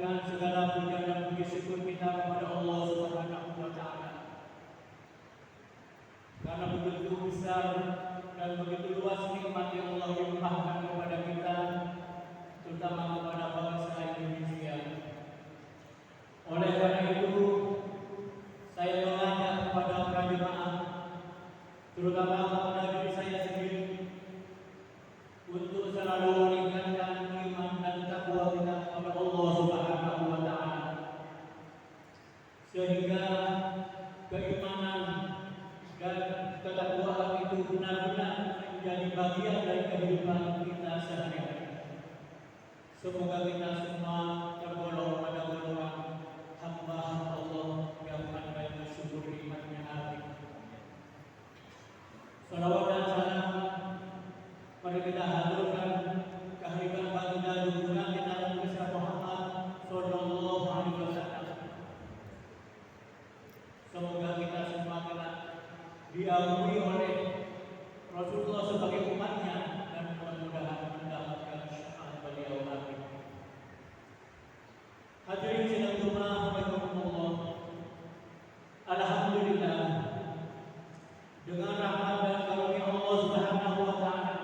memberikan segala puja dan puji syukur kita kepada Allah Subhanahu wa taala. Karena begitu besar dan begitu luas nikmat yang Allah limpahkan kepada kita, terutama kepada bangsa Indonesia. Oleh karena itu, saya mengajak kepada para jemaah, terutama kepada diri saya sendiri, untuk selalu meningkatkan iman dan takwa kita kepada Allah Subhanahu wa taala, sehingga keimanan dan ketakwaan itu benar-benar menjadi bagian dari kehidupan kita sehari-hari. Semoga kita semua tergolong pada golongan hamba Allah yang pandai bersyukur nikmatnya hari. Salawat dan salam mari kita haturkan kehadiran baginda junjungan kita Nabi Muhammad sallallahu alaihi wasallam. Semoga kita semua kelak diakui oleh Rasulullah sebagai umatnya dan mudah-mudahan mendapatkan syafaat beliau. Amin. Hadirin sidang Jumat rahimakumullah. Alhamdulillah, dengan rahmat dan karunia Allah Subhanahu wa taala,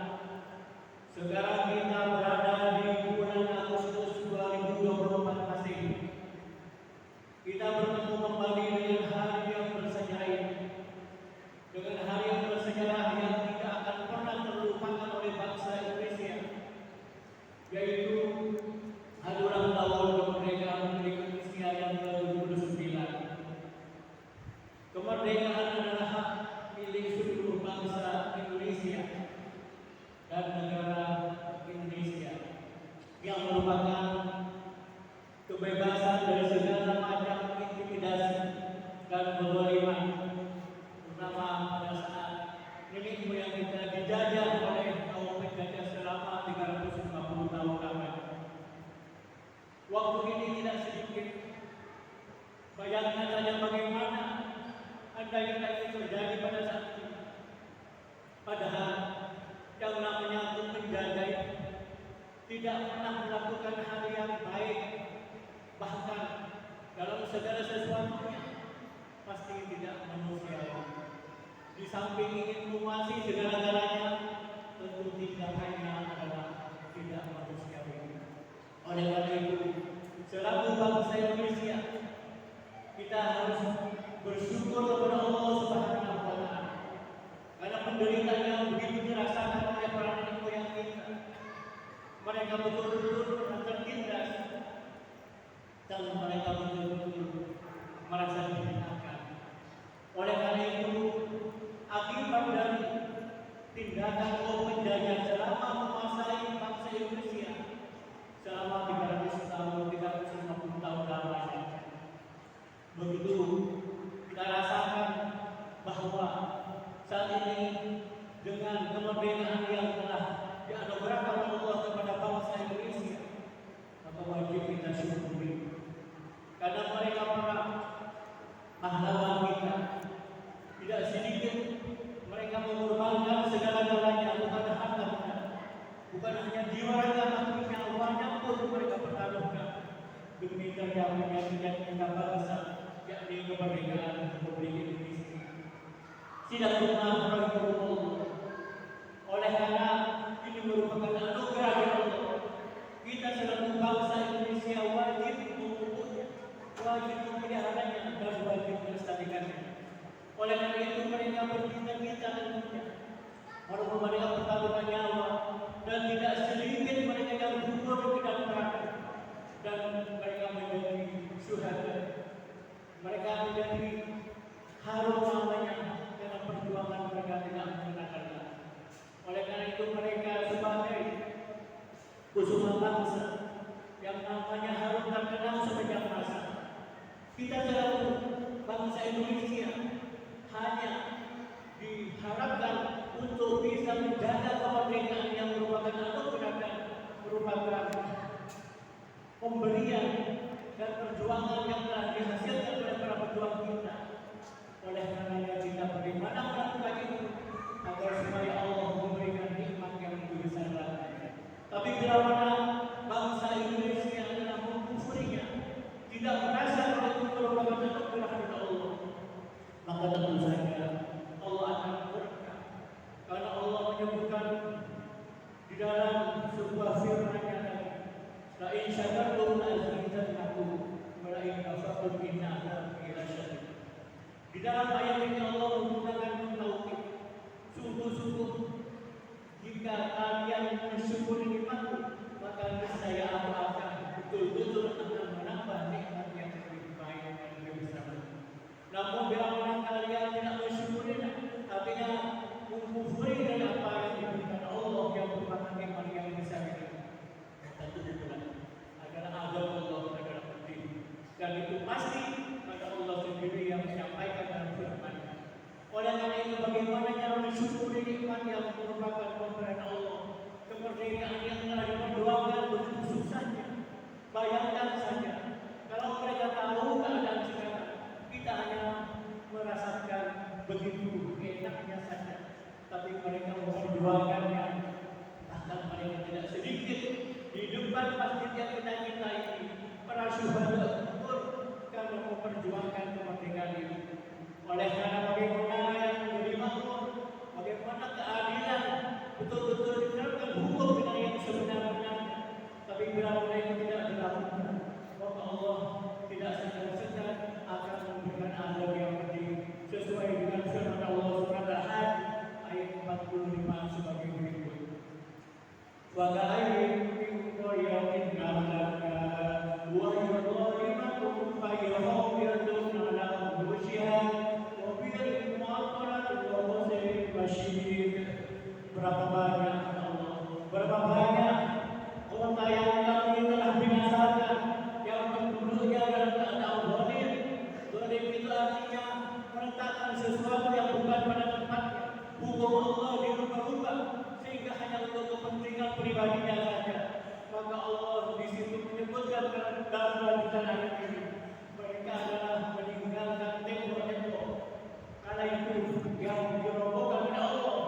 sekarang kita berada di bulan Agustus 2024 Masehi. Kita bertemu kembali dengan hari yang bersejarah ini, dengan hari yang bersejarah yang tidak akan pernah terlupakan oleh bangsa Indonesia, yaitu hari ulang tahun kemerdekaan Republik Indonesia yang ke-79. Kemerdekaan adalah hak milik seluruh bangsa Indonesia dan negara Indonesia, yang merupakan kebebasan dari segala macam intimidasi dan kezaliman, terutama pada saat nenek moyang kita dijajah oleh kaum penjajah selama 350 tahun lamanya. Waktu ini tidak sedikit. Bayangkan saja bagaimana andai kata itu terjadi pada saat ini. Padahal yang namanya penjajah tidak pernah melakukan hal yang baik, bahkan dalam segala sesuatunya pasti tidak manusiawi. Di samping ingin menguasai segala-galanya, tentu tindakannya adalah tidak manusiawi. Oleh karena itu, selaku bangsa Indonesia, kita harus bersyukur kepada Allah Subhanahu wa taala karena penderitaan yang begitu dirasakan oleh para nenek moyang kita. Mereka betul-betul pernah tertindas dan mereka betul-betul merasa dihinakan. Oleh karena itu, akibat dari tindakan kaum penjajah selama menguasai bangsa Indonesia selama 300 tahun, 350 tahun lamanya, begitu kita rasakan bahwa saat ini dengan kemerdekaan yang telah dianugerahkan Allah kepada bangsa Indonesia, maka wajib kita syukuri karena mereka para pahlawan kita. Tidak sedikit mereka mengorbankan segala-galanya, bukan harta benda, bukan hanya jiwa raga, tapi nyawanya pun mereka pertaruhkan demi terjadinya cita-cita bangsa, yakni kemerdekaan Republik Indonesia. Sidang Jumat rahimakumullah. Oleh karena ini merupakan anugerah dari Allah, kita selaku bangsa Indonesia wajib mengukurnya, wajib memeliharanya, dan wajib melestarikannya. Oleh karena itu mereka bercita-cita untuknya, walaupun mereka pertaruhkan nyawa, dan tidak sedikit mereka yang gugur di dalam neraka, dan mereka menjadi syuhada. Mereka menjadi harum namanya dalam perjuangan mereka tidak mengenakan. Oleh karena itu mereka sebagai kusuma bangsa yang namanya harum terkenal sepanjang masa. Kita selaku bangsa Indonesia hanya diharapkan untuk bisa menjaga kemerdekaan yang merupakan anugerah dan merupakan pemberian dan perjuangan yang telah dihasilkan oleh para pejuang kita. Oleh karenanya kita bagaimana melakukan itu agar supaya Allah memberikan nikmat yang lebih besar lagi. Tapi bila mana bangsa Indonesia adalah mengkufurinya, tidak merasa bahwa itu merupakan anugerah dari Allah, maka tentu saja Allah akan berkah. Karena Allah menyebutkan di dalam sebuah firman-Nya tadi, la in syakartum la azidannakum wa la in kafartum inna adzabi lasyadid. Di dalam ayat ini Allah menggunakan tauhid. Sungguh-sungguh jika kalian mensyukuri nikmatku, maka niscaya aku akan betul-betul akan menambah nikmat yang lebih baik dan lebih besar. Namun bila mana kalian tidak mensyukuri, artinya mengkufuri dari apa yang diberikan Allah yang merupakan nikmat yang besar ini, tentu itulah adalah azab Allah adalah pedih. Dan itu pasti pada Allah sendiri yang menyampaikan dalam firman-Nya. Oleh karena itu, bagaimana cara mensyukuri nikmat yang merupakan pemberian Allah, kemerdekaan yang telah diperjuangkan begitu susahnya. Bayangkan saja, kalau mereka tahu keadaan sekarang, kita hanya merasakan begitu enaknya saja, tapi mereka memperjuangkannya. Bahkan mereka tidak sedikit di depan masjid yang kita cintai ini, para syuhada gugur karena memperjuangkan kemerdekaan ini. Oleh karena bagaimana yang menjadi makmur, bagaimana keadilan betul-betul diterapkan hukum dengan yang sebenar-benarnya. Tapi bila mereka tidak dilakukan, maka Allah tidak segan-segan akan memberikan azab yang pedih sesuai dengan firman Allah surat Al-Hajj ayat 45 sebagai berikut. Wa ka'ayyin min qaryatin ahlaknaha wa hiya zalimatun fa hiya khawiyatun 'ala urushiha wa bi'rin mu'attalatun wa qasrin masyid. Berapa banyak Allah, berapa banyak kota yang kami telah binasakan, yang penduduknya dalam keadaan zalim. Zalim itu artinya meletakkan sesuatu yang bukan pada tempatnya. Hukum Allah dirubah-rubah sehingga hanya untuk kepentingan pribadinya saja. Maka Allah di situ menyebutkan dalam lanjutan ayat ini, mereka adalah meninggalkan tembok-tembok kala itu yang dirobohkan oleh Allah,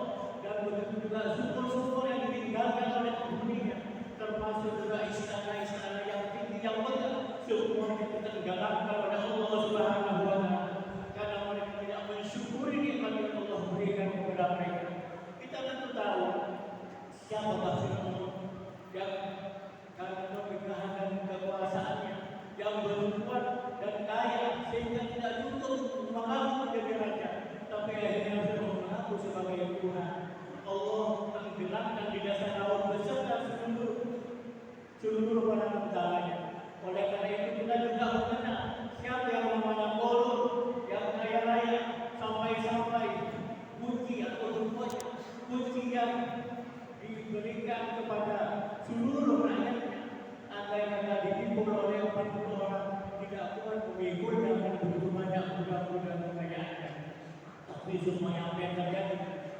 dan begitu juga sumur-sumur yang ditinggalkan oleh penghuninya, termasuk juga istana-istana yang tinggi yang megah, semuanya ditenggelamkan oleh Allah Subhanahu wa Ta'ala karena mereka tidak mensyukuri nikmat yang Allah berikan kepada mereka. Kita tentu tahu siapa Fir'aun yang karena kemegahan dan kekuasaannya yang berkuat dan kaya sehingga tidak cukup mengaku menjadi raja, tapi akhirnya Fir'aun mengaku sebagai Tuhan. Allah tenggelamkan di dasar laut beserta seluruh barang tentaranya. Oleh karena itu kita juga mengenal siapa yang namanya Korun, yang kaya raya sampai kunci atau rupanya kunci yang diberikan kepada seluruh rakyatnya. Andai kata ditimbul oleh 40 orang, tidak kuat memikul dengan begitu banyak budak-budak kekayaannya. Tapi semuanya apa yang terjadi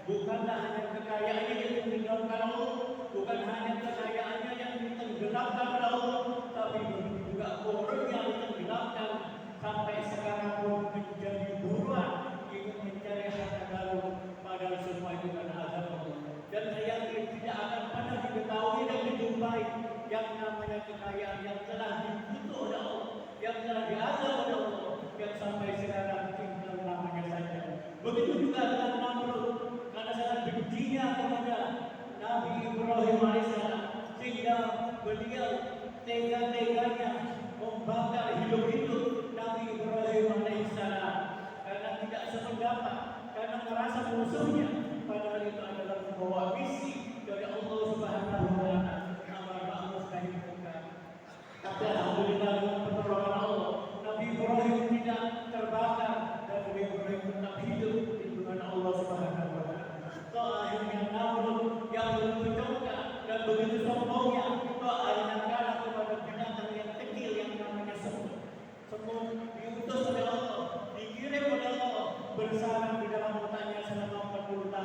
bukanlah hanya kekayaannya yang ditinggalkan Allah, bukan hanya kekayaannya yang ditenggelamkan oleh Allah, tapi juga Korun yang ditenggelamkan sampai sekarang pun menjadi buruan ingin mencari harta karun, padahal semua itu karena azab Allah. Dan saya yakin tidak akan pernah diketahui dan dijumpai yang namanya kekayaan yang telah dikutuk oleh Allah, yang telah diazab oleh Allah, yang sampai sekarang tinggal namanya saja. Begitu juga dengan Namrud, karena sangat bencinya kepada Nabi Ibrahim alaihissalam, sehingga beliau tega-teganya membakar hidup-hidup Nabi Ibrahim alaihissalam karena tidak sependapat, karena merasa musuhnya. Padahal itu adalah membawa misi dari Allah Subhanahu wa Ta'ala, amar ma'ruf nahi munkar. Tapi alhamdulillah dengan pertolongan Allah, Nabi Ibrahim tidak terbakar dan Nabi Ibrahim tetap hidup di lindungan Allah Subhanahu wa Ta'ala. Toh akhirnya Namrud yang begitu congkak dan begitu sombongnya, toh akhirnya kalah kepada binatang yang kecil yang namanya semut. Semut diutus oleh Allah, dikirim oleh Allah, bersama di dalam otaknya selama 40 tahun.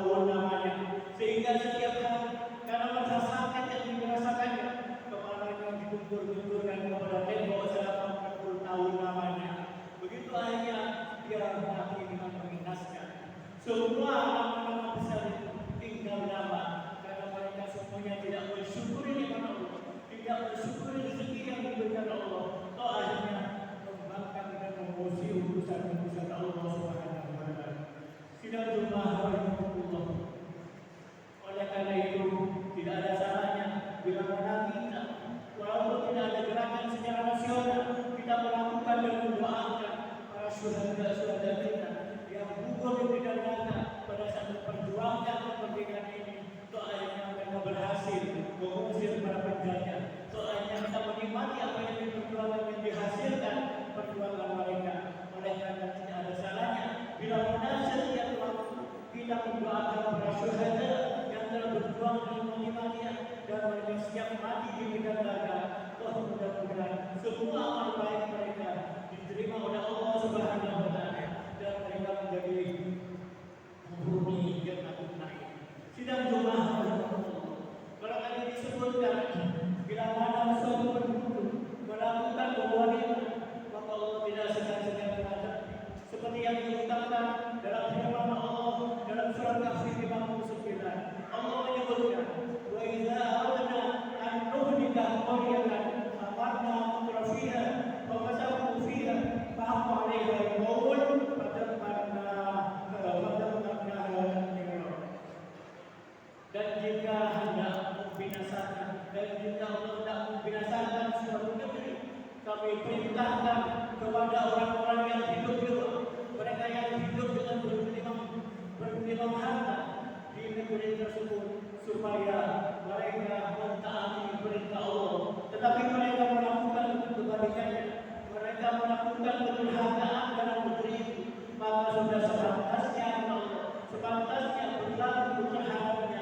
supaya mereka mentaati perintah Allah, tetapi mereka melakukan kebalikannya. Mereka melakukan kedurhakaan dalam negeri itu, maka sudah sepantasnya Allah, sepantasnya berlaku terhadapnya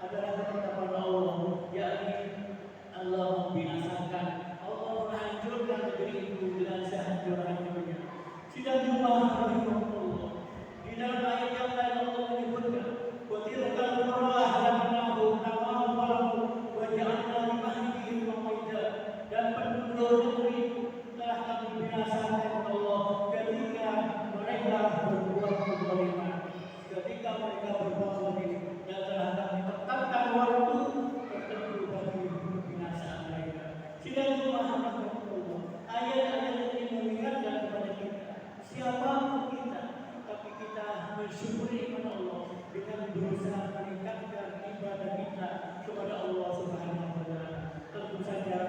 adalah ketetapan Allah, yakni Allah membinasakan, Allah menghancurkan negeri itu dengan sehancur-hancurnya. Sidang jemaah rahimahullah, di dalam ayat yang lain Allah menyebutkan, wa tilkal qura ahlaknahu namahu falahu wa ja'alna li ahlihim maw'ida, dan penduduk negeri itu telah kami binasakan Allah ketika mereka berbuat kezaliman, ketika mereka berbuat zalim, dan telah kami tetapkan waktu tertentu bagi binasaan mereka. Sidang jemaah rahimahullah, ayat-ayat ini mengingatkan kepada kita, siapapun kita, tapi kita mensyukuri kepada Allah dengan berusaha meningkatkan ibadah kita kepada Allah Subhanahu wa taala. Tentu saja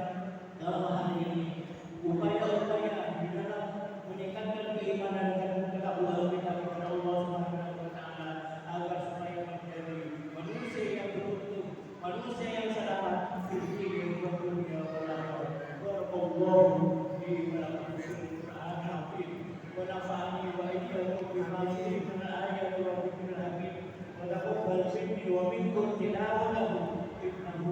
dalam hal ini upaya-upaya di dalam meningkatkan keimanan dan ketakwaan kita kepada Allah Subhanahu wa taala agar supaya menjadi manusia yang berutuh, manusia yang selamat di dunia wal akhirat. Barakallahu fi wa lakum wa nafa'ani wa iyyakum bima fihi min al-ayati wa dhikril hakim wa taqabbal minni wa minkum tilawatahu innahu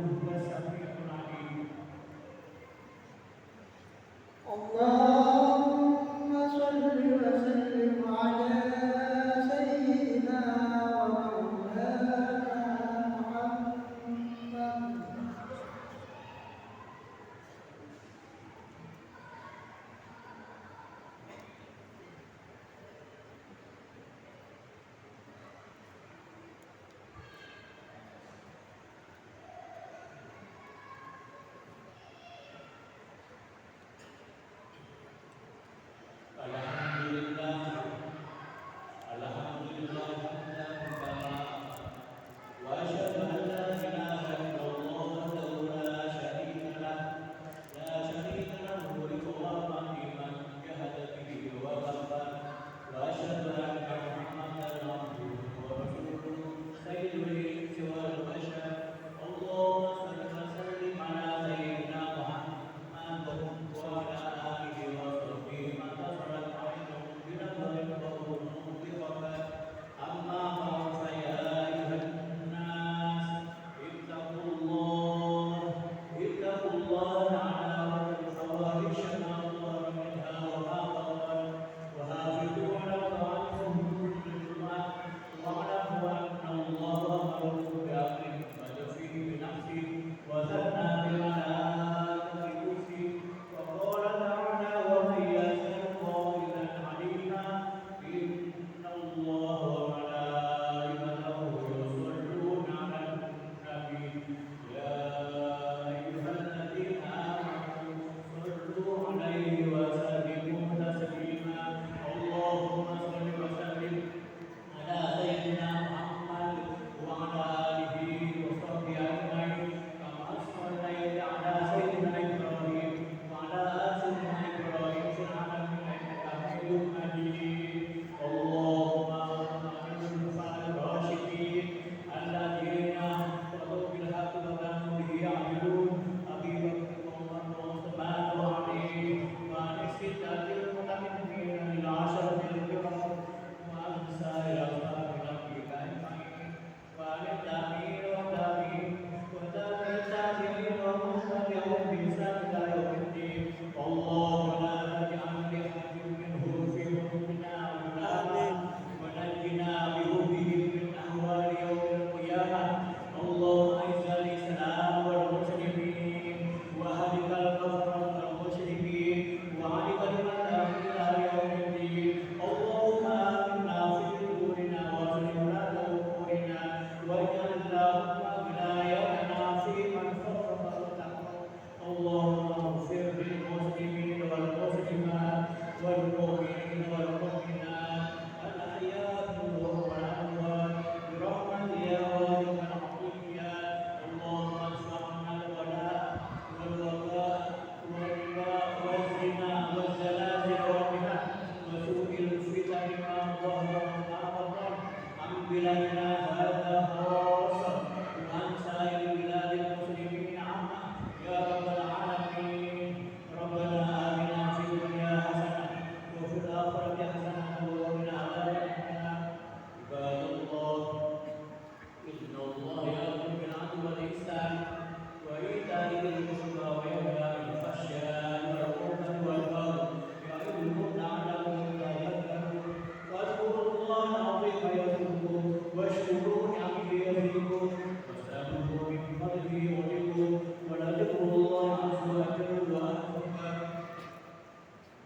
Guru